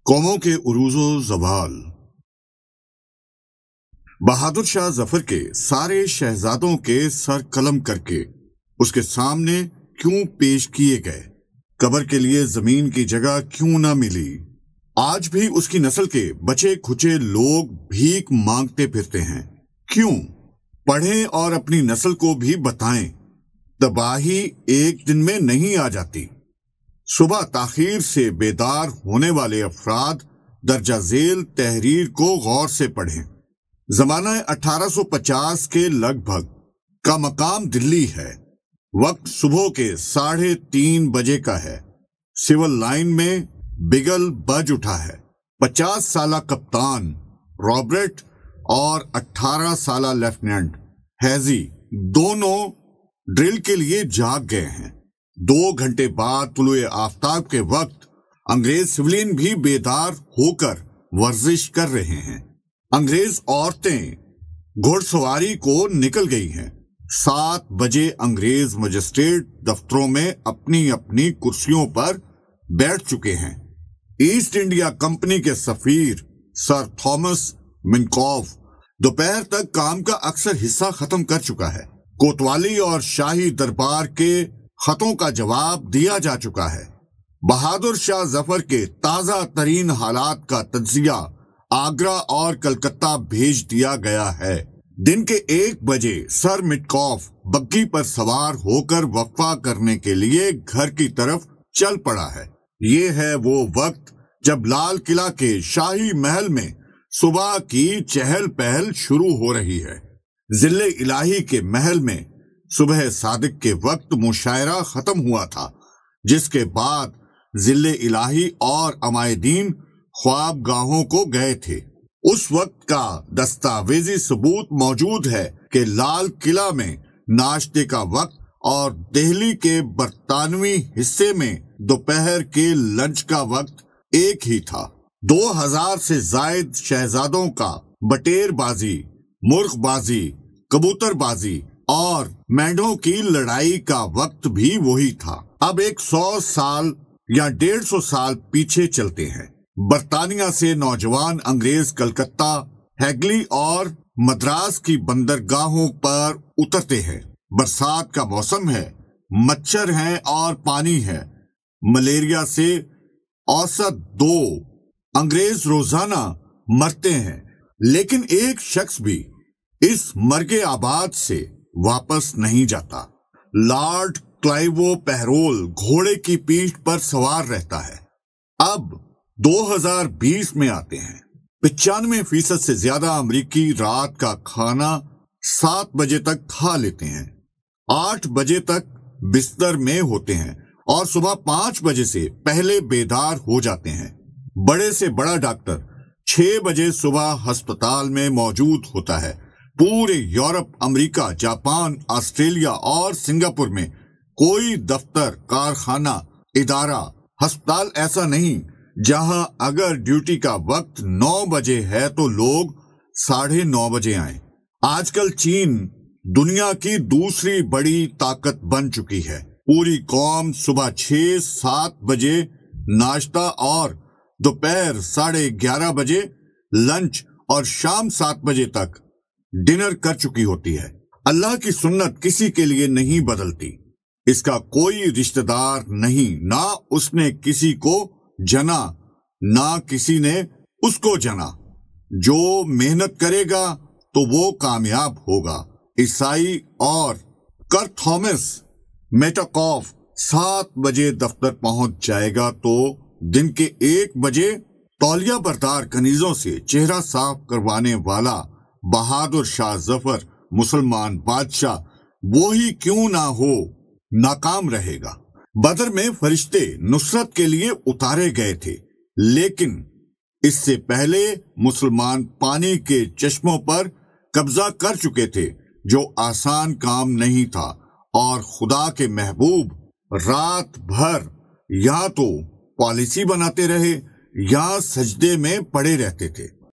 قوموں کے عروج و زوال۔ بہادر شاہ ظفر کے سارے شہزادوں کے سر قلم کر کے اس کے سامنے کیوں پیش کیے گئے؟ قبر کے لیے زمین کی جگہ کیوں نہ ملی؟ آج بھی اس کی نسل کے بچے کھچے لوگ بھیک مانگتے پھرتے ہیں، کیوں؟ پڑھیں اور اپنی نسل کو بھی بتائیں، تباہی ایک دن میں نہیں آ جاتی۔ صبح تاخیر سے بیدار ہونے والے افراد درجہ ذیل تحریر کو غور سے پڑھیں۔ زمانہ 1850 کے لگ بھگ کا مقام دلی ہے۔ وقت صبح کے 3:30 بجے کا ہے۔ سول لائن میں بگل بج اٹھا ہے۔ 50 سالہ کپتان رابرٹ اور 18 سالہ لیفٹیننٹ ہیزی دونوں ڈرل کے لیے جاگ گئے ہیں۔ 2 گھنٹے بعد طلوع آفتاب کے وقت انگریز سولین بھی بیدار ہو کر ورزش کر رہے ہیں۔ انگریز عورتیں گھڑ سواری کو نکل گئی ہیں۔ 7 بجے انگریز مجسٹریٹ دفتروں میں اپنی اپنی کرسیوں پر بیٹھ چکے ہیں۔ ایسٹ انڈیا کمپنی کے سفیر سر تھامس منکوف دوپہر تک کام کا اکثر حصہ ختم کر چکا ہے۔ کوتوالی اور شاہی دربار کے خطوں کا جواب دیا جا چکا ہے۔ بہادر شاہ ظفر کے تازہ ترین حالات کا تجزیہ آگرہ اور کلکتہ بھیج دیا گیا ہے۔ دن کے 1 بجے سر مٹکوف بگھی پر سوار ہو کر وقفہ کرنے کے لیے گھر کی طرف چل پڑا ہے۔ یہ ہے وہ وقت جب لال قلعہ کے شاہی محل میں صبح کی چہل پہل شروع ہو رہی ہے۔ ذل الہی کے محل میں صبح صادق کے وقت مشاعرہ ختم ہوا تھا، جس کے بعد ذل الہی اور عمائدین خواب گاہوں کو گئے تھے۔ اس وقت کا دستاویزی ثبوت موجود ہے کہ لال قلعہ میں ناشتے کا وقت اور دہلی کے برطانوی حصے میں دوپہر کے لنچ کا وقت ایک ہی تھا۔ 2000 سے زائد شہزادوں کا بٹیر بازی، مرغ بازی، کبوتر بازی اور مینڈوں کی لڑائی کا وقت بھی وہی تھا۔ اب 100 سال یا 150 سال پیچھے چلتے ہیں۔ برطانیہ سے نوجوان انگریز کلکتہ، ہیگلی اور مدراس کی بندرگاہوں پر اترتے ہیں۔ برسات کا موسم ہے، مچھر ہیں اور پانی ہے۔ ملیریا سے اوسط 2 انگریز روزانہ مرتے ہیں، لیکن ایک شخص بھی اس مرگ آباد سے واپس نہیں جاتا۔ لارڈ کلائیو پیرول گھوڑے کی پیٹھ پر سوار رہتا ہے۔ اب 2020 میں آتے ہیں۔ 95% سے زیادہ امریکی رات کا کھانا 7 بجے تک کھا لیتے ہیں، 8 بجے تک بستر میں ہوتے ہیں اور صبح 5 بجے سے پہلے بیدار ہو جاتے ہیں۔ بڑے سے بڑا ڈاکٹر 6 بجے صبح ہسپتال میں موجود ہوتا ہے۔ پورے یورپ، امریکہ، جاپان، آسٹریلیا اور سنگاپور میں کوئی دفتر، کارخانہ، ادارہ، ہسپتال ایسا نہیں جہاں اگر ڈیوٹی کا وقت 9 بجے ہے تو لوگ 9:30 بجے آئیں۔ آج کل چین دنیا کی دوسری بڑی طاقت بن چکی ہے۔ پوری قوم صبح 6-7 بجے ناشتہ اور دوپہر 11:30 بجے لنچ اور شام 7 بجے تک ڈنر کر چکی ہوتی ہے۔ اللہ کی سنت کسی کے لیے نہیں بدلتی۔ اس کا کوئی رشتہ دار نہیں، نہ اس نے کسی کو جنا، نہ کسی نے اس کو جنا۔ جو محنت کرے گا تو وہ کامیاب ہوگا۔ عیسائی اور کر تھامس میٹاکوف 7 بجے دفتر پہنچ جائے گا تو دن کے 1 بجے تولیہ بردار کنیزوں سے چہرہ صاف کروانے والا بہادر شاہ ظفر مسلمان بادشاہ وہی کیوں نہ ہو ناکام رہے گا۔ بدر میں فرشتے نصرت کے لیے اتارے گئے تھے، لیکن اس سے پہلے مسلمان پانی کے چشموں پر قبضہ کر چکے تھے، جو آسان کام نہیں تھا، اور خدا کے محبوب رات بھر یا تو پالیسی بناتے رہے یا سجدے میں پڑے رہتے تھے۔